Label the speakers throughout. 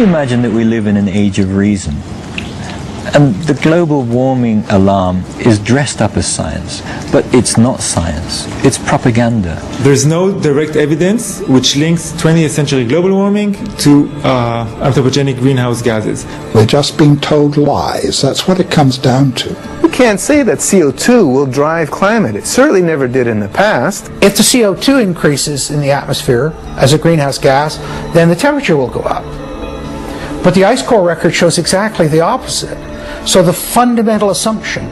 Speaker 1: you imagine that we live in an age of reason? And the global warming alarm is dressed up as science, but it's not science, it's propaganda.
Speaker 2: There's no direct evidence which links 20th century global warming to anthropogenic greenhouse gases.
Speaker 3: We're just being told lies, that's what it comes down to.
Speaker 4: We can't say that CO2 will drive climate. It certainly never did in the past.
Speaker 5: If the CO2 increases in the atmosphere as a greenhouse gas, then the temperature will go up. But the ice core record shows exactly the opposite. So the fundamental assumption,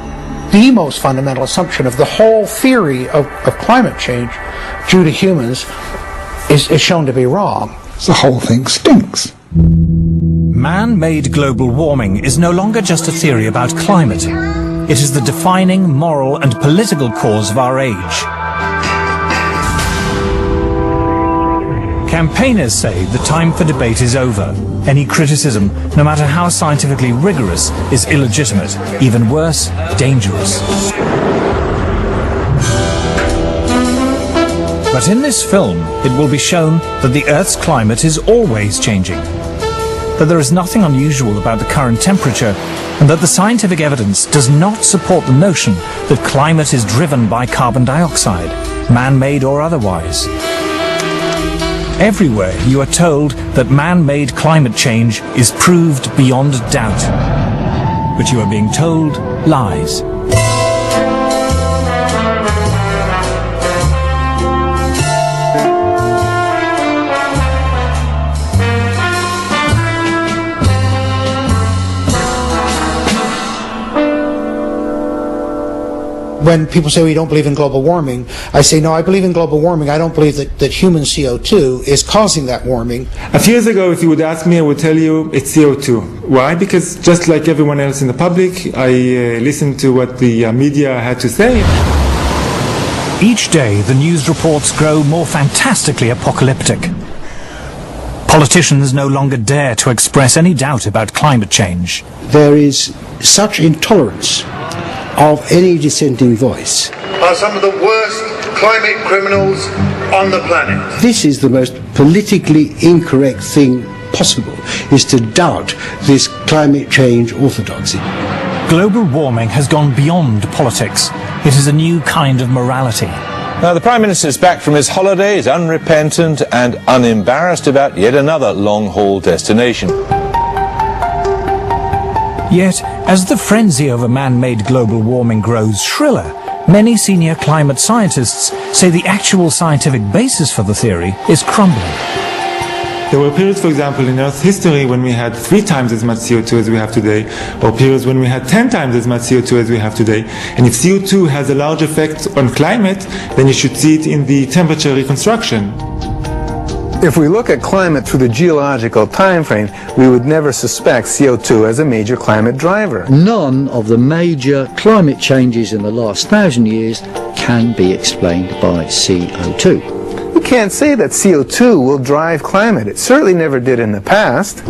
Speaker 5: the most fundamental assumption of the whole theory of climate change due to humans is shown to be wrong.
Speaker 3: The whole thing stinks.
Speaker 6: Man-made global warming is no longer just a theory about climate. It is the defining moral and political cause of our age. Campaigners say the time for debate is over. Any criticism, no matter how scientifically rigorous, is illegitimate, even worse, dangerous. But in this film, it will be shown that the Earth's climate is always changing, that there is nothing unusual about the current temperature, and that the scientific evidence does not support the notion that climate is driven by carbon dioxide, man-made or otherwise. Everywhere you are told that man-made climate change is proved beyond doubt. But you are being told lies.
Speaker 5: When people say we don't believe in global warming, I say, no, I believe in global warming. I don't believe that human CO2 is causing that warming.
Speaker 2: A few years ago, if you would ask me, I would tell you it's CO2. Why? Because just like everyone else in the public, I listened to what the media had to say.
Speaker 6: Each day, the news reports grow more fantastically apocalyptic. Politicians no longer dare to express any doubt about climate change.
Speaker 7: There is such intolerance of any dissenting voice.
Speaker 8: Are some of the worst climate criminals on the planet.
Speaker 7: This is the most politically incorrect thing possible, is to doubt this climate change orthodoxy.
Speaker 6: Global warming has gone beyond politics. It is a new kind of morality.
Speaker 9: Now, the Prime Minister is back from his holidays, unrepentant and unembarrassed about yet another long-haul destination.
Speaker 6: Yet, as the frenzy over man-made global warming grows shriller, many senior climate scientists say the actual scientific basis for the theory is crumbling.
Speaker 2: There were periods, for example, in Earth's history when we had 3 times as much CO2 as we have today, or periods when we had 10 times as much CO2 as we have today. And if CO2 has a large effect on climate, then you should see it in the temperature reconstruction.
Speaker 4: If we look at climate through the geological time frame, we would never suspect CO2 as a major climate driver.
Speaker 7: None of the major climate changes in the last 1,000 years can be explained by CO2.
Speaker 4: We can't say that CO2 will drive climate. It certainly never did in the past.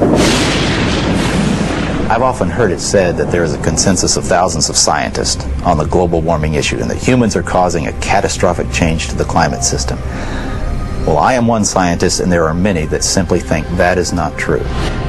Speaker 10: I've often heard it said that there is a consensus of thousands of scientists on the global warming issue and that humans are causing a catastrophic change to the climate system. Well, I am one scientist, and there are many that simply think that is not true.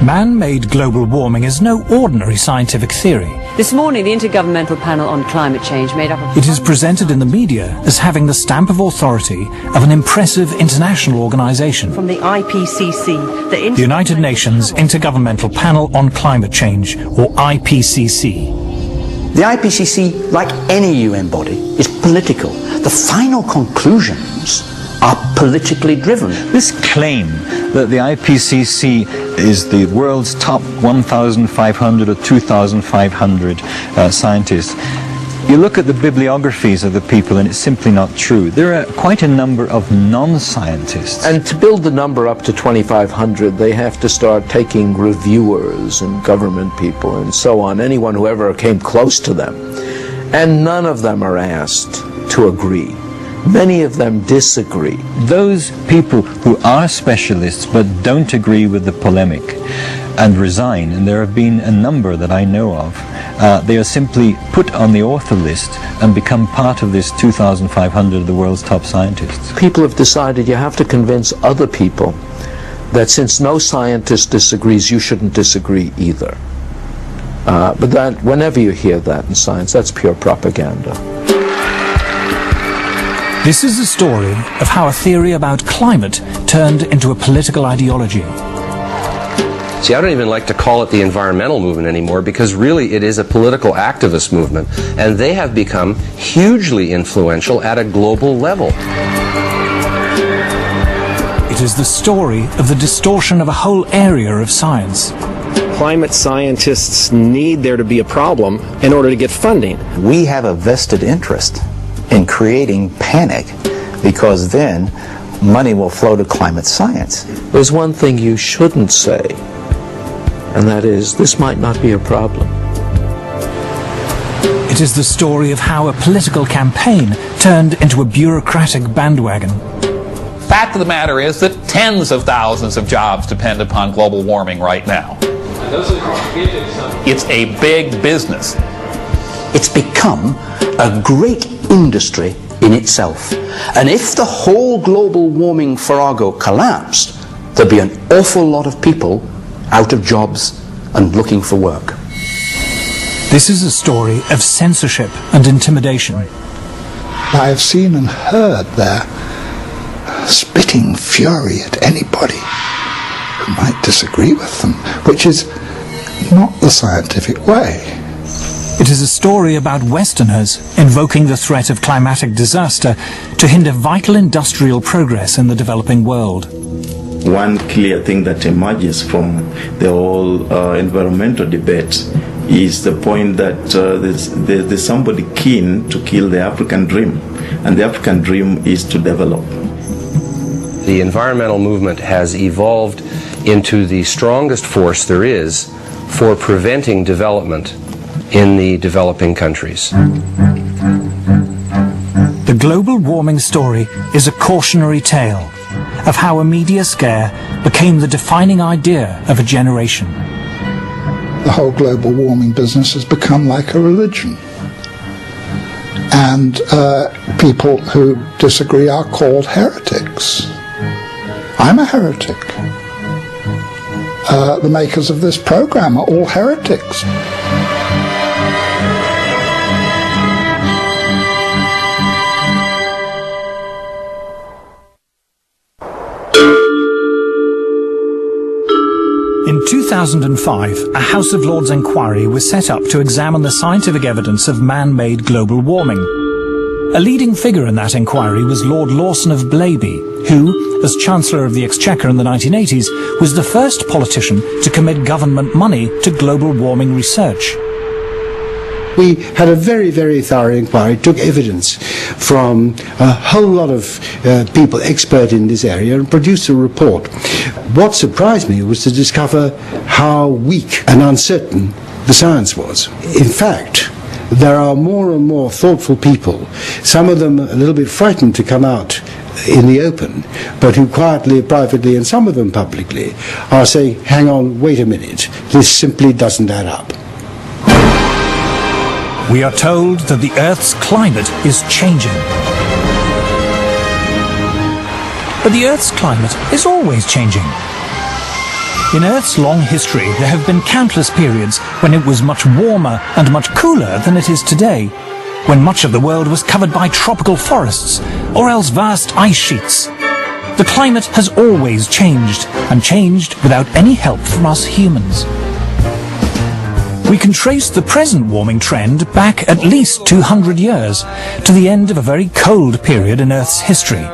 Speaker 6: Man-made global warming is no ordinary scientific theory.
Speaker 11: This morning, the Intergovernmental Panel on Climate Change made up of...
Speaker 6: It is presented in the media as having the stamp of authority of an impressive international organization.
Speaker 11: From the IPCC, the
Speaker 6: United Nations Intergovernmental Panel on Climate Change, or IPCC.
Speaker 12: The IPCC, like any UN body, is political. The final conclusions are politically driven.
Speaker 1: This claim that the IPCC is the world's top 1,500 or 2,500 scientists, you look at the bibliographies of the people and it's simply not true. There are quite a number of non-scientists.
Speaker 13: And to build the number up to 2,500, they have to start taking reviewers and government people and so on, anyone who ever came close to them. And none of them are asked to agree. Many of them disagree.
Speaker 1: Those people who are specialists but don't agree with the polemic and resign, and there have been a number that I know of, they are simply put on the author list and become part of this 2,500 of the world's top scientists.
Speaker 13: People have decided you have to convince other people that since no scientist disagrees, you shouldn't disagree either. But that, whenever you hear that in science, that's pure propaganda.
Speaker 6: This is the story of how a theory about climate turned into a political ideology.
Speaker 14: See, I don't even like to call it the environmental movement anymore, because really it is a political activist movement, and they have become hugely influential at a global level.
Speaker 6: It is the story of the distortion of a whole area of science.
Speaker 15: Climate scientists need there to be a problem in order to get funding.
Speaker 10: We have a vested interest in creating panic, because then money will flow to climate science.
Speaker 13: There's one thing you shouldn't say, and that is, this might not be a problem.
Speaker 6: It is the story of how a political campaign turned into a bureaucratic bandwagon.
Speaker 16: Fact of the matter is that tens of thousands of jobs depend upon global warming right now. It's a big business.
Speaker 12: It's become a great industry in itself. And if the whole global warming farrago collapsed, there'd be an awful lot of people out of jobs and looking for work.
Speaker 6: This is a story of censorship and intimidation.
Speaker 3: I have seen and heard their spitting fury at anybody who might disagree with them, which is not the scientific way.
Speaker 6: It is a story about Westerners invoking the threat of climatic disaster to hinder vital industrial progress in the developing world.
Speaker 17: One clear thing that emerges from the whole environmental debate is the point that there's somebody keen to kill the African dream, and the African dream is to develop.
Speaker 14: The environmental movement has evolved into the strongest force there is for preventing development in the developing countries.
Speaker 6: The global warming story is a cautionary tale of how a media scare became the defining idea of a generation.
Speaker 3: The whole global warming business has become like a religion. And people who disagree are called heretics. I'm a heretic. The makers of this program are all heretics.
Speaker 6: In 2005, a House of Lords inquiry was set up to examine the scientific evidence of man-made global warming. A leading figure in that inquiry was Lord Lawson of Blaby, who, as Chancellor of the Exchequer in the 1980s, was the first politician to commit government money to global warming research.
Speaker 18: We had a very, very thorough inquiry, took evidence from a whole lot of people expert in this area and produced a report. What surprised me was to discover how weak and uncertain the science was. In fact, there are more and more thoughtful people, some of them a little bit frightened to come out in the open, but who quietly, privately, and some of them publicly, are saying, hang on, wait a minute, this simply doesn't add up.
Speaker 6: We are told that the Earth's climate is changing. But the Earth's climate is always changing. In Earth's long history, there have been countless periods when it was much warmer and much cooler than it is today, when much of the world was covered by tropical forests, or else vast ice sheets. The climate has always changed, and changed without any help from us humans. We can trace the present warming trend back at least 200 years, to the end of a very cold period in Earth's history.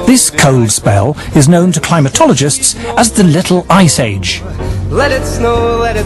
Speaker 6: This cold spell is known to climatologists as the Little Ice Age.
Speaker 19: Let it snow, let it